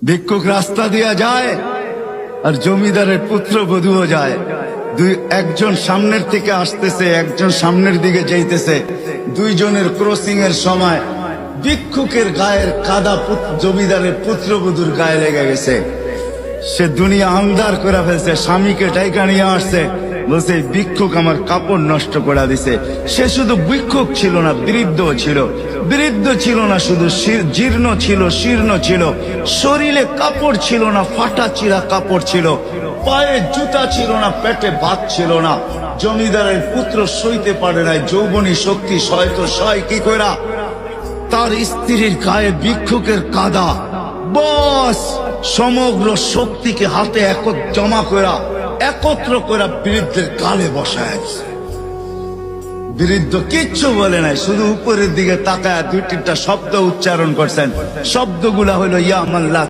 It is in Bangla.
ভিক্ষুক রাস্তা দিয়া যায় আর জমিদারের পুত্রবধূও যায়। একজন সামনের থেকে আসতেছে, একজন সামনের দিকে যাইতেছে। দুইজনের ক্রসিং এর সময় ভিক্ষুকের গায়ের কাদা জমিদারের পুত্রবধূর গায়ে লেগে গেছে। সে দুনিয়া আন্ধার করে ফেলছে, স্বামীকে ডাইকা নিয়ে আসছে, বলছে ভিক্ষুক আমার কাপড় নষ্ট করে দিছে। সে শুধু ভিক্ষুক ছিল না, বৃদ্ধ ছিল। বৃদ্ধ ছিল না শুধু, জীর্ণ ছিল, শীর্ণ ছিল। শরীরে কাপড় ছিল না, ফাটা চিরা কাপড় ছিল। পায়ে জুতা ছিল না, পেটে ভাত ছিল না। জমিদারের পুত্র সইতে পারে নাই, যৌবনী শক্তি সয়তো সয় কি কইরা তার স্ত্রীর গায়ে ভিক্ষুকের কাদা। বস সমগ্র শক্তিকে হাতে জমা করা, একত্র করা বৃদ্ধের গালে বসায়। বৃদ্ধ কিচ্ছু বলে নাই, শুধু উপরের দিকে তাকায় দুই তিনটা শব্দ উচ্চারণ করছেন। শব্দগুলা হলো ইয়া আল্লাহ।